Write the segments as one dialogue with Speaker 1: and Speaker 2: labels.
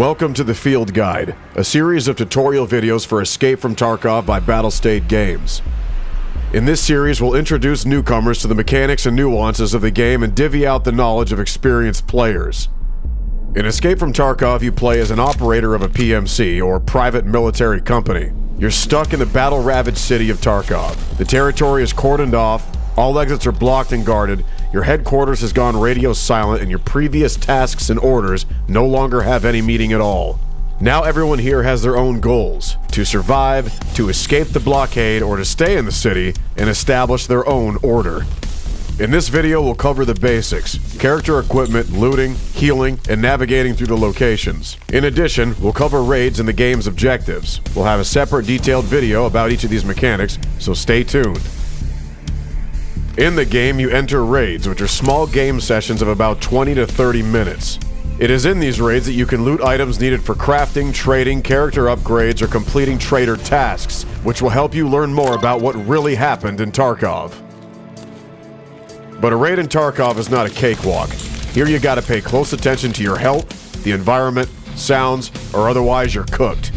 Speaker 1: Welcome to the Field Guide, a series of tutorial videos for Escape from Tarkov by Battlestate Games. In this series, we'll introduce newcomers to the mechanics and nuances of the game and divvy out the knowledge of experienced players. In Escape from Tarkov, you play as an operator of a PMC, or private military company. You're stuck in the battle-ravaged city of Tarkov. The territory is cordoned off, all exits are blocked and guarded, your headquarters has gone radio silent, and your previous tasks and orders no longer have any meaning at all. Now everyone here has their own goals: to survive, to escape the blockade, or to stay in the city and establish their own order. In this video, we'll cover the basics: character equipment, looting, healing, and navigating through the locations. In addition, we'll cover raids and the game's objectives. We'll have a separate detailed video about each of these mechanics, so stay tuned. In the game, you enter raids, which are small game sessions of about 20 to 30 minutes. It is in these raids that you can loot items needed for crafting, trading, character upgrades, or completing trader tasks, which will help you learn more about what really happened in Tarkov. But a raid in Tarkov is not a cakewalk. Here you gotta pay close attention to your health, the environment, sounds, or otherwise you're cooked.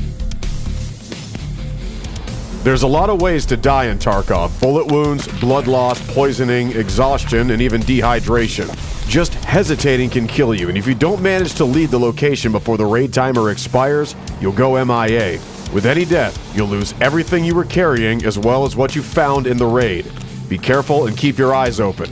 Speaker 1: There's a lot of ways to die in Tarkov: bullet wounds, blood loss, poisoning, exhaustion, and even dehydration. Just hesitating can kill you, and if you don't manage to leave the location before the raid timer expires, you'll go MIA. With any death, you'll lose everything you were carrying as well as what you found in the raid. Be careful and keep your eyes open.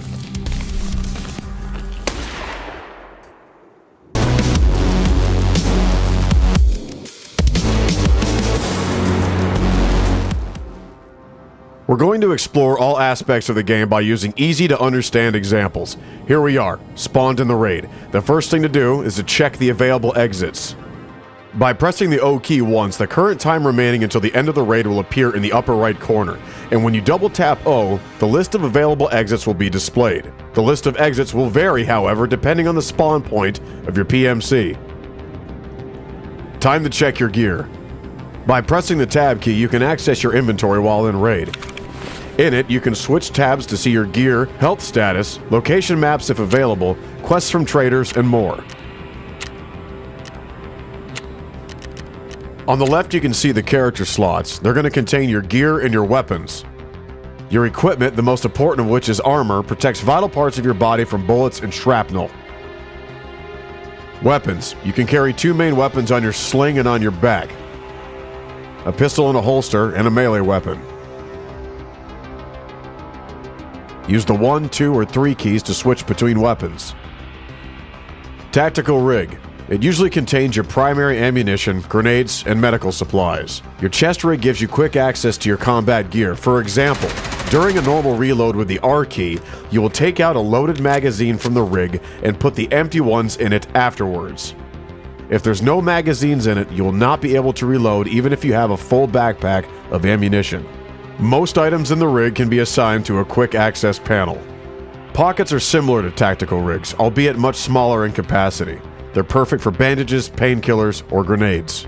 Speaker 1: We're going to explore all aspects of the game by using easy-to-understand examples. Here we are, spawned in the raid. The first thing to do is to check the available exits. By pressing the O key once, the current time remaining until the end of the raid will appear in the upper right corner, and when you double-tap O, the list of available exits will be displayed. The list of exits will vary, however, depending on the spawn point of your PMC. Time to check your gear. By pressing the tab key, you can access your inventory while in raid. In it, you can switch tabs to see your gear, health status, location maps if available, quests from traders, and more. On the left, you can see the character slots. They're going to contain your gear and your weapons. Your equipment, the most important of which is armor, protects vital parts of your body from bullets and shrapnel. Weapons. You can carry two main weapons on your sling and on your back: a pistol in a holster and a melee weapon. Use the 1, 2, or 3 keys to switch between weapons. Tactical rig. It usually contains your primary ammunition, grenades, and medical supplies. Your chest rig gives you quick access to your combat gear. For example, during a normal reload with the R key, you will take out a loaded magazine from the rig and put the empty ones in it afterwards. If there's no magazines in it, you will not be able to reload even if you have a full backpack of ammunition. Most items in the rig can be assigned to a quick access panel. Pockets are similar to tactical rigs, albeit much smaller in capacity. They're perfect for bandages, painkillers, or grenades.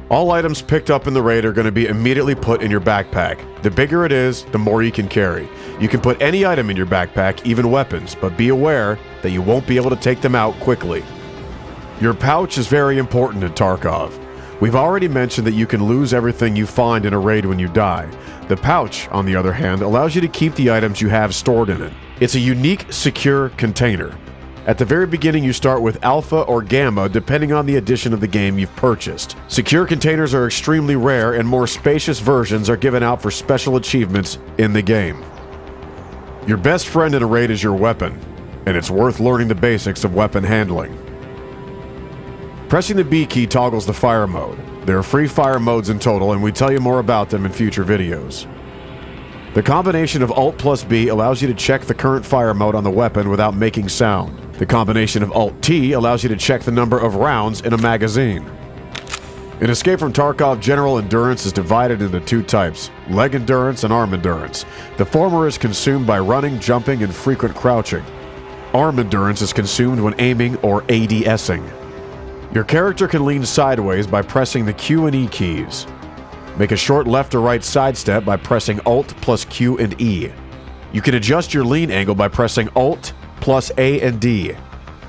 Speaker 1: All items picked up in the raid are going to be immediately put in your backpack. The bigger it is, the more you can carry. You can put any item in your backpack, even weapons, but be aware that you won't be able to take them out quickly. Your pouch is very important in Tarkov. We've already mentioned that you can lose everything you find in a raid when you die. The pouch, on the other hand, allows you to keep the items you have stored in it. It's a unique, secure container. At the very beginning, you start with Alpha or Gamma, depending on the edition of the game you've purchased. Secure containers are extremely rare, and more spacious versions are given out for special achievements in the game. Your best friend in a raid is your weapon, and it's worth learning the basics of weapon handling. Pressing the B key toggles the fire mode. There are free fire modes in total, and we tell you more about them in future videos. The combination of Alt plus B allows you to check the current fire mode on the weapon without making sound. The combination of Alt T allows you to check the number of rounds in a magazine. In Escape from Tarkov, general endurance is divided into two types: leg endurance and arm endurance. The former is consumed by running, jumping, and frequent crouching. Arm endurance is consumed when aiming or ADSing. Your character can lean sideways by pressing the Q and E keys. Make a short left or right sidestep by pressing Alt plus Q and E. You can adjust your lean angle by pressing Alt plus A and D.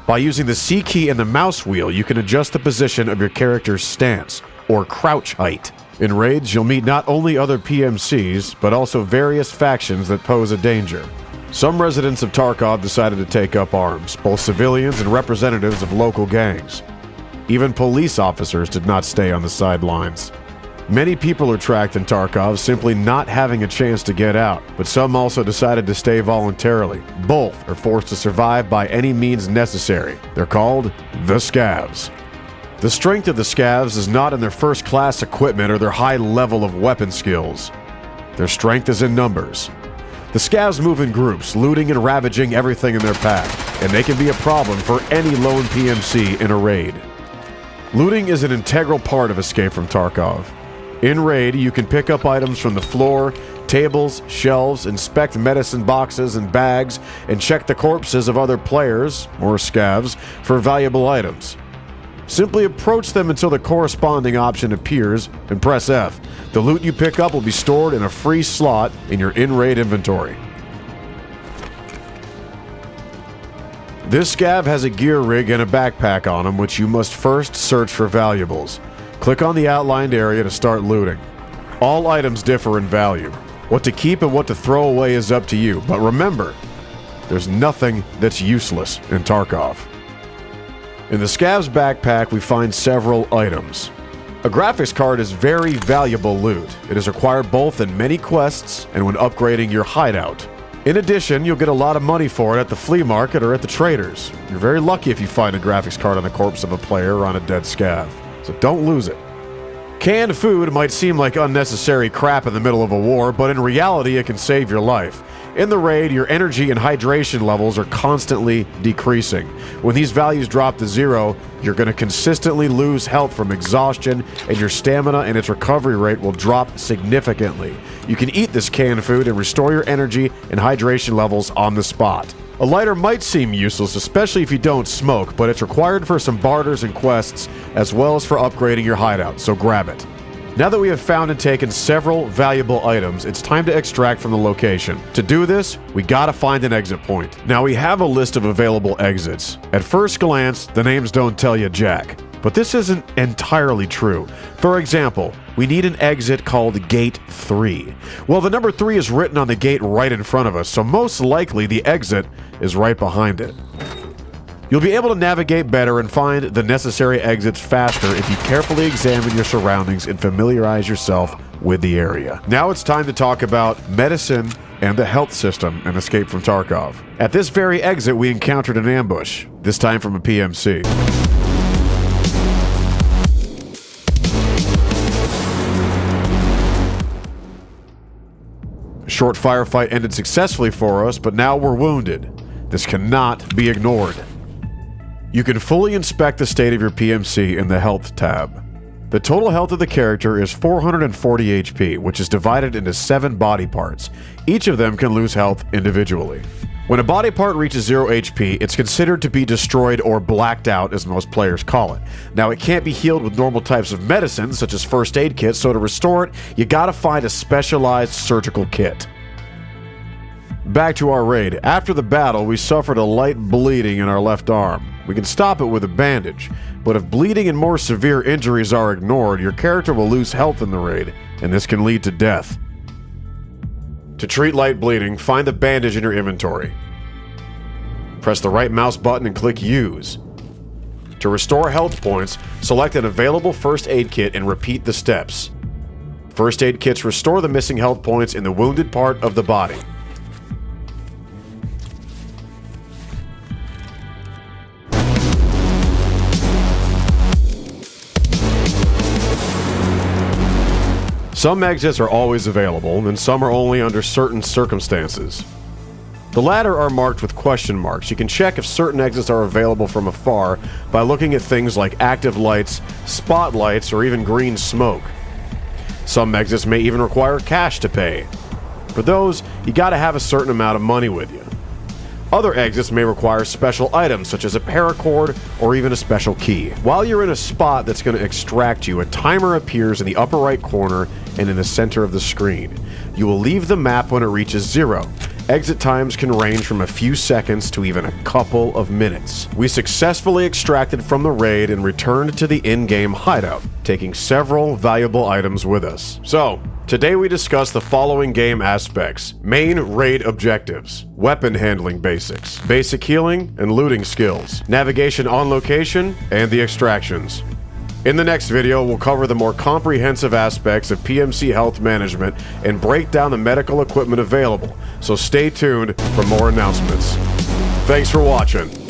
Speaker 1: By using the C key and the mouse wheel, you can adjust the position of your character's stance, or crouch height. In raids, you'll meet not only other PMCs, but also various factions that pose a danger. Some residents of Tarkov decided to take up arms, both civilians and representatives of local gangs. Even police officers did not stay on the sidelines. Many people are tracked in Tarkov simply not having a chance to get out, but some also decided to stay voluntarily. Both are forced to survive by any means necessary. They're called the Scavs. The strength of the Scavs is not in their first-class equipment or their high level of weapon skills. Their strength is in numbers. The Scavs move in groups, looting and ravaging everything in their path, and they can be a problem for any lone PMC in a raid. Looting is an integral part of Escape from Tarkov. In raid, you can pick up items from the floor, tables, shelves, inspect medicine boxes and bags, and check the corpses of other players, or Scavs, for valuable items. Simply approach them until the corresponding option appears and press F. The loot you pick up will be stored in a free slot in your in-raid inventory. This Scav has a gear rig and a backpack on him, which you must first search for valuables. Click on the outlined area to start looting. All items differ in value. What to keep and what to throw away is up to you, but remember, there's nothing that's useless in Tarkov. In the Scav's backpack, we find several items. A graphics card is very valuable loot. It is required both in many quests and when upgrading your hideout. In addition, you'll get a lot of money for it at the flea market or at the traders. You're very lucky if you find a graphics card on the corpse of a player or on a dead Scav, so don't lose it. Canned food might seem like unnecessary crap in the middle of a war, but in reality it can save your life. In the raid, your energy and hydration levels are constantly decreasing. When these values drop to 0, you're going to consistently lose health from exhaustion, and your stamina and its recovery rate will drop significantly. You can eat this canned food and restore your energy and hydration levels on the spot. A lighter might seem useless, especially if you don't smoke, but it's required for some barters and quests, as well as for upgrading your hideout, so grab it. Now that we have found and taken several valuable items, it's time to extract from the location. To do this, we gotta find an exit point. Now we have a list of available exits. At first glance, the names don't tell you jack. But this isn't entirely true. For example, we need an exit called Gate 3. Well, the number 3 is written on the gate right in front of us, so most likely the exit is right behind it. You'll be able to navigate better and find the necessary exits faster if you carefully examine your surroundings and familiarize yourself with the area. Now it's time to talk about medicine and the health system in Escape from Tarkov. At this very exit, we encountered an ambush, this time from a PMC. A short firefight ended successfully for us, but now we're wounded. This cannot be ignored. You can fully inspect the state of your PMC in the Health tab. The total health of the character is 440 HP, which is divided into 7 body parts. Each of them can lose health individually. When a body part reaches 0 HP, it's considered to be destroyed or blacked out, as most players call it. Now, it can't be healed with normal types of medicines, such as first aid kits, so to restore it, you gotta find a specialized surgical kit. Back to our raid. After the battle, we suffered a light bleeding in our left arm. We can stop it with a bandage, but if bleeding and more severe injuries are ignored, your character will lose health in the raid, and this can lead to death. To treat light bleeding, find the bandage in your inventory. Press the right mouse button and click Use. To restore health points, select an available first aid kit and repeat the steps. First aid kits restore the missing health points in the wounded part of the body. Some exits are always available, and some are only under certain circumstances. The latter are marked with question marks. You can check if certain exits are available from afar by looking at things like active lights, spotlights, or even green smoke. Some exits may even require cash to pay. For those, you gotta have a certain amount of money with you. Other exits may require special items such as a paracord or even a special key. While you're in a spot that's going to extract you, a timer appears in the upper right corner and in the center of the screen. You will leave the map when it reaches 0. Exit times can range from a few seconds to even a couple of minutes. We successfully extracted from the raid and returned to the in-game hideout, taking several valuable items with us. So, today we discuss the following game aspects: main raid objectives, weapon handling basics, basic healing and looting skills, navigation on location, and the extractions. In the next video, we'll cover the more comprehensive aspects of PMC health management and break down the medical equipment available, so stay tuned for more announcements. Thanks for watching.